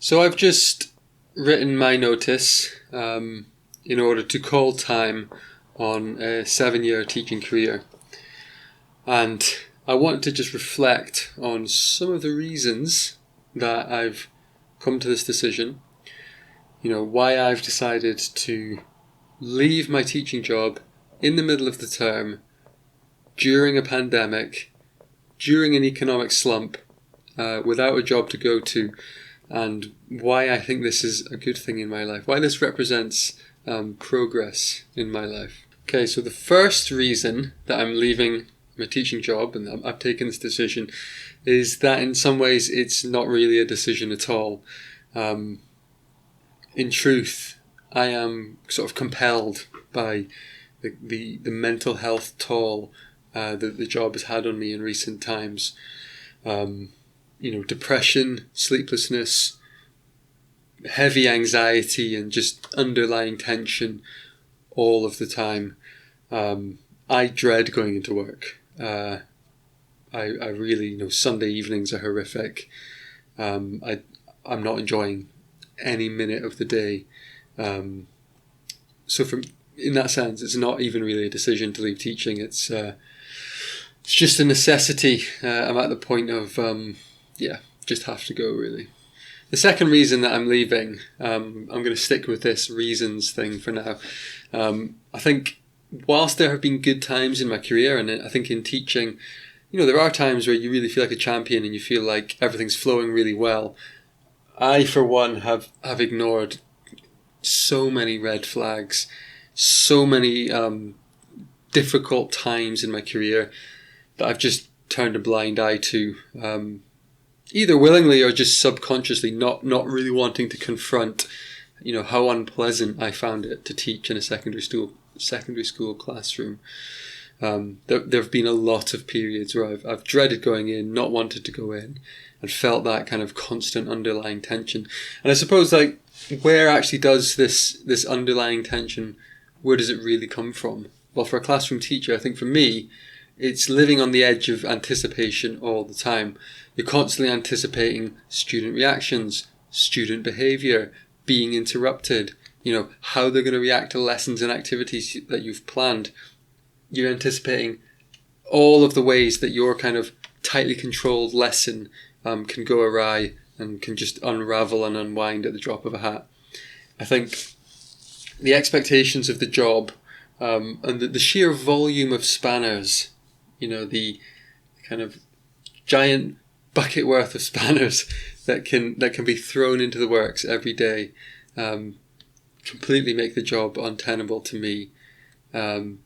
So I've just written my notice in order to call time on a 7-year teaching career. And I wanted to just reflect on some of the reasons that I've come to this decision. Why I've decided to leave my teaching job in the middle of the term, during a pandemic, during an economic slump, without a job to go to, and why I think this is a good thing in my life, why this represents progress in my life. Okay, so the first reason that I'm leaving my teaching job and I've taken this decision is that in some ways it's not really a decision at all. In truth, I am sort of compelled by the mental health toll that the job has had on me in recent times. Depression, sleeplessness, heavy anxiety, and just underlying tension all of the time. I dread going into work. I really, Sunday evenings are horrific. I'm not enjoying any minute of the day. So in that sense, it's not even really a decision to leave teaching. It's just a necessity. I'm at the point of, just have to go, really. The second reason that I'm leaving, I'm going to stick with this reasons thing for now. I think whilst there have been good times in my career, and I think in teaching, there are times where you really feel like a champion and you feel like everything's flowing really well. I, for one, have ignored so many red flags, so many difficult times in my career that I've just turned a blind eye to, either willingly or just subconsciously, not really wanting to confront, how unpleasant I found it to teach in a secondary school classroom. There have been a lot of periods where I've dreaded going in, not wanted to go in, and felt that kind of constant underlying tension. And I suppose, where actually does this underlying tension, where does it really come from? Well, for a classroom teacher, I think for me, it's living on the edge of anticipation all the time. You're constantly anticipating student reactions, student behaviour, being interrupted, how they're going to react to lessons and activities that you've planned. You're anticipating all of the ways that your kind of tightly controlled lesson can go awry and can just unravel and unwind at the drop of a hat. I think the expectations of the job and the sheer volume of spanners, the kind of giant bucket worth of spanners that can be thrown into the works every day, completely make the job untenable to me. The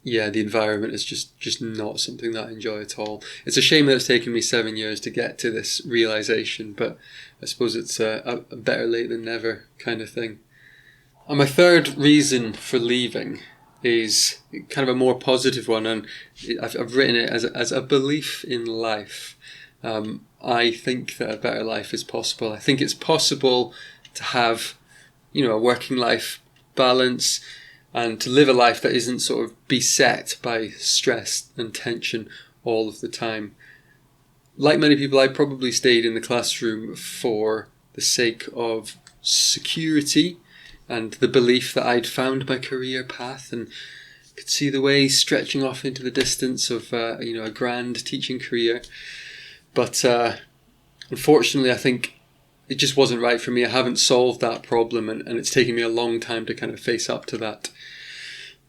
environment is just not something that I enjoy at all. It's a shame that it's taken me 7 years to get to this realization, but I suppose it's a better late than never kind of thing. And my third reason for leaving is kind of a more positive one, and I've written it as a belief in life. I think that a better life is possible. I think it's possible to have, a working life balance and to live a life that isn't sort of beset by stress and tension all of the time. Like many people, I probably stayed in the classroom for the sake of security and the belief that I'd found my career path and could see the way stretching off into the distance of a grand teaching career. But unfortunately, I think it just wasn't right for me. I haven't solved that problem, and it's taken me a long time to kind of face up to that.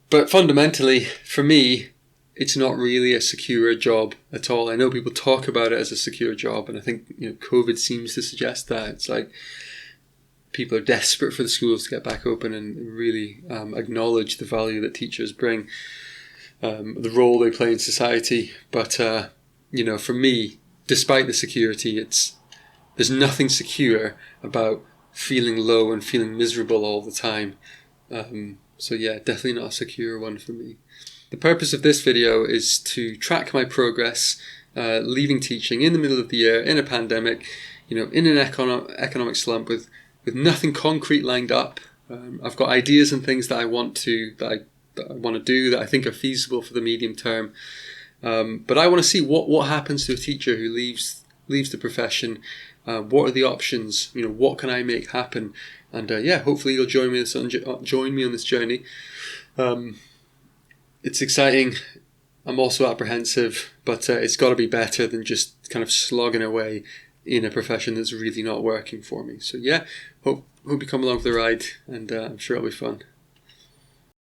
But fundamentally, for me, it's not really a secure job at all. I know people talk about it as a secure job, and I think COVID seems to suggest that. It's like people are desperate for the schools to get back open and really acknowledge the value that teachers bring, the role they play in society. But for me, despite the security, there's nothing secure about feeling low and feeling miserable all the time. Definitely not a secure one for me. The purpose of this video is to track my progress, leaving teaching in the middle of the year, in a pandemic, in an economic slump with nothing concrete lined up. I've got ideas and things that I want to do that I think are feasible for the medium term. But I want to see what happens to a teacher who leaves the profession What are the options? What can I make happen? And hopefully you'll join me on this journey. It's exciting. I'm also apprehensive, but it's got to be better than just kind of slogging away in a profession that's really not working for me. So hope you come along for the ride, and I'm sure it'll be fun.